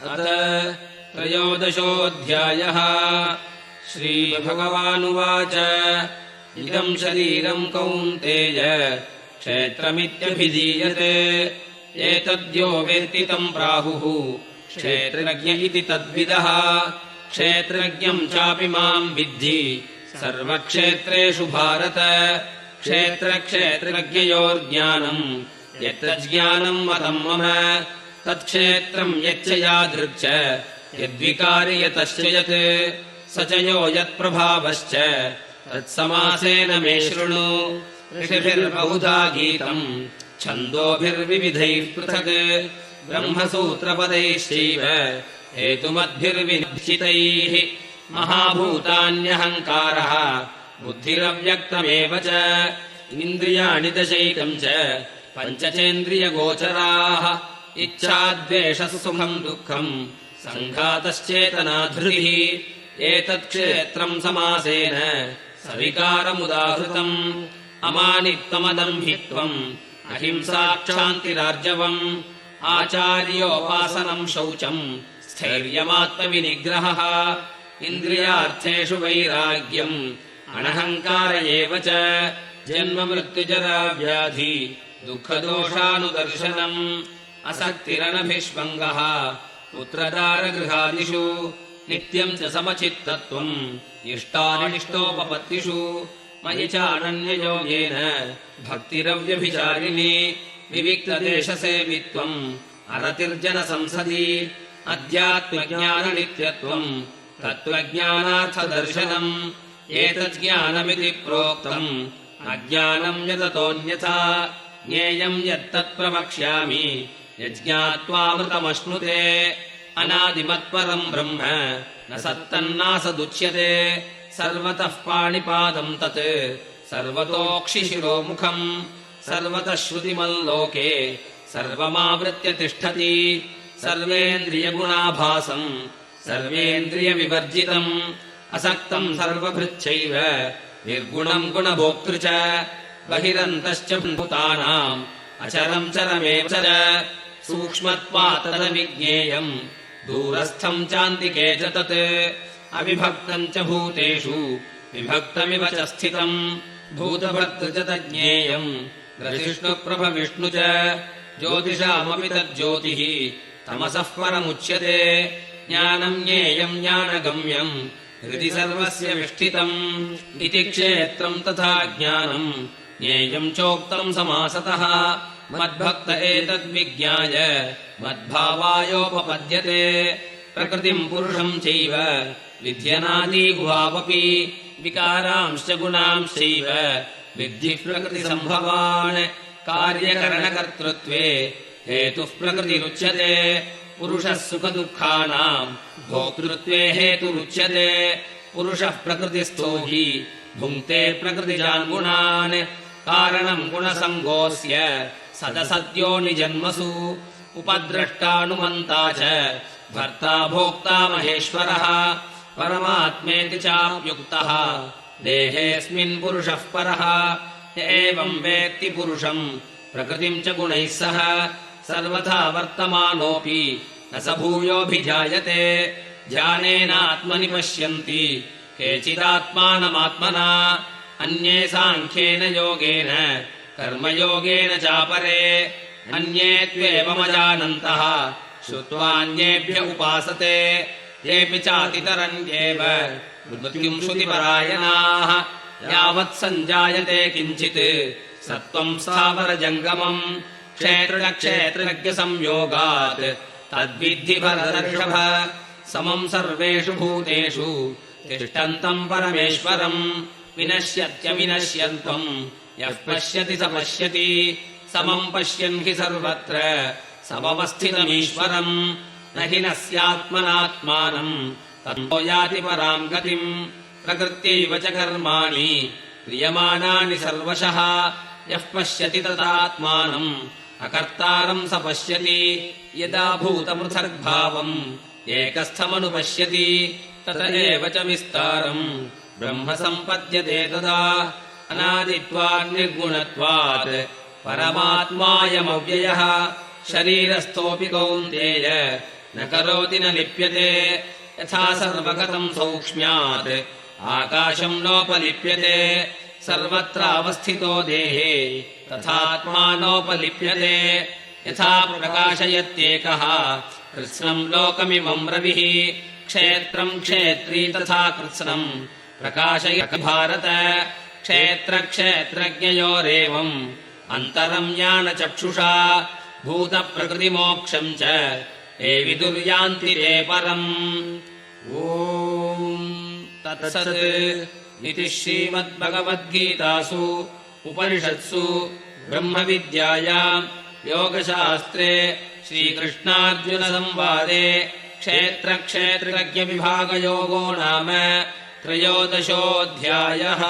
अथ त्रयोदशोऽध्यायः। श्रीभगवानुवाच इदम् शरीरम् कौन्तेय क्षेत्रमित्यभिधीयते एतद्यो वेत्ति तम् प्राहुः क्षेत्रज्ञ इति तद्विदः। क्षेत्रज्ञम् चापि माम् विद्धि सर्वक्षेत्रेषु भारत। क्षेत्रक्षेत्रज्ञयोर्ज्ञानम् यत्तज्ज्ञानम् मतम् मम तत्क्षेत्रम् यच्च यादृक् यद्विकारि यतश्च यत् स च यो यत्प्रभावश्च तत्समासेन मे शृणु। ऋषिभिर्बहुधा गीतम् छन्दोभिर्विविधैः पृथक् ब्रह्मसूत्रपदैश्चैव हेतुमद्भिर्विनिश्चितैः। महाभूतान्यहङ्कारः बुद्धिरव्यक्तमेव च इन्द्रियाणि दशैकम् च पञ्चचेन्द्रियगोचराः। इच्छाद्वेषः सुखम् दुःखम् सङ्घातश्चेतना धृतिः। एतत्क्षेत्रम् समासेन सविकारमुदाहृतम्। अमानित्वमदम्भित्वम् अहिंसा क्षान्तिरार्जवम् आचार्योपासनम् शौचम् स्थैर्यमात्मविनिग्रहः। इन्द्रियार्थेषु वैराग्यम् अनहङ्कार एव च जन्ममृत्युजराव्याधि दुःखदोषानुदर्शनम् असक्तिरनभिष्वङ्गः पुत्रदारगृहादिषु नित्यम् च समचित्तत्वम् इष्टानिष्टोपपत्तिषु मयि चानन्ययोगेन भक्तिरव्यभिचारिणी। विविक्तदेशसेवित्वम् अरतिर्जनसंसदि अध्यात्मज्ञाननित्यत्वम् तत्त्वज्ञानार्थदर्शनम्। एतज्ज्ञानमिति प्रोक्तम् अज्ञानम् यततोऽन्यथा ज्ञेयम् यत्तत्प्रवक्ष्यामि यज्ञात्वामृतमश्नुते। अनादिमत्परम् ब्रह्म न सत्तन्नासदुच्यते सर्वतः पाणिपादम् तत् सर्वतोक्षिशिरोमुखम् सर्वतः श्रुतिमल्लोके सर्वमावृत्य तिष्ठति। सर्वेन्द्रियगुणाभासम् सर्वेन्द्रियविवर्जितम् असक्तम् सर्वभृच्छैव निर्गुणम् गुणभोक्तृ च बहिरन्तश्च भूतानाम् अचरम् चरमेव च सूक्ष्मत्वात्तदविज्ञेयम् दूरस्थम् चान्तिके च तत् अविभक्तम् च भूतेषु विभक्तमिव च स्थितम् भूतभर्तृ च तज्ज्ञेयम् ग्रसिष्णुप्रभविष्णु च ज्योतिषामपि तज्ज्योतिः तमसः परमुच्यते। ज्ञानम् ज्ञेयम् ज्ञानगम्यम् हृदि सर्वस्य विष्ठितम् इति क्षेत्रम् तथा ज्ञानम् ज्ञेयम् चोक्तम् समासतः। मद्भक्त एतद्विज्ञाय मद्भावायोपपद्यते। प्रकृतिम् पुरुषम् चैव विद्यनादीगुहावपि विकारांश्च गुणांश्चैव विद्धि प्रकृतिसम्भवान्। कार्यकरणकर्तृत्वे हेतुः प्रकृतिरुच्यते। पुरुषः सुखदुःखानाम् भोक्तृत्वे हेतुरुच्यते। पुरुषः प्रकृतिस्थो हि भुङ्क्ते प्रकृतिजान् गुणान्। कारणम् गुणसङ्गोऽस्य सदसद्यो निजन्मसु उपद्रष्टानुमन्ता च भर्ता भोक्ता महेश्वरः। परमात्मेति चाप्युक्तः देहेऽस्मिन् पुरुषः परः। एवम् वेत्ति पुरुषम् प्रकृतिम् च गुणैः सह सर्वथा वर्तमानोऽपि न स भूयोऽभिजायते। ध्यानेनात्मनि पश्यन्ति केचिदात्मानमात्मना अन्ये साङ्ख्येन योगेन कर्मयोगेन चापरे। अन्ये त्वेवमजानन्तः श्रुत्वान्येभ्य उपासते। येऽपि चातितरन्त्येव मृत्युम् श्रुतिपरायणाः। यावत् सञ्जायते किञ्चित् सत्त्वम् स्थावरजङ्गमम् क्षेत्रक्षेत्रज्ञसंयोगात् तद्विद्धि भरतर्षभ। समम् सर्वेषु भूतेषु तिष्ठन्तम् परमेश्वरम् विनश्यत्यविनश्यन्त्वम् यः पश्यति स पश्यति। समम् पश्यन् हि सर्वत्र समवस्थितमीश्वरम् न हि नस्यात्मनात्मानम् ततो याति पराम् गतिम्। प्रकृत्यैव च कर्माणि क्रियमाणानि सर्वशः यः पश्यति तदात्मानम् अकर्तारम् स पश्यति। यदा भूतपृथग्भावम् एकस्थमनुपश्यति तत एव च विस्तारम् ब्रह्म सम्पद्यते तदा। अनादित्वात् निर्गुणत्वात् परमात्मायमव्ययः। शरीरस्थोऽपि कौन्तेय न करोति न लिप्यते यथा सर्वगतम् सौक्ष्म्यात् आकाशम् नोपलिप्यते सर्वत्रावस्थितो देहे तथात्मानोपलिप्यते यथा प्रकाशयत्येकः कृत्स्नम् लोकमिमम् रविः क्षेत्रम् क्षेत्री तथा कृत्स्नम् प्रकाशयति भारत क्षेत्रक्षेत्रज्ञयोरेवम् अन्तरम् ज्ञानचक्षुषा भूतप्रकृतिमोक्षम् च ये विदुर्यान्ति ते परम् ॐ तत्सत् इति श्रीमद्भगवद्गीतासु उपनिषत्सु ब्रह्मविद्यायाम् योगशास्त्रे श्रीकृष्णार्जुनसंवादे क्षेत्रक्षेत्रज्ञविभागयोगो नाम 13 अध्यायः।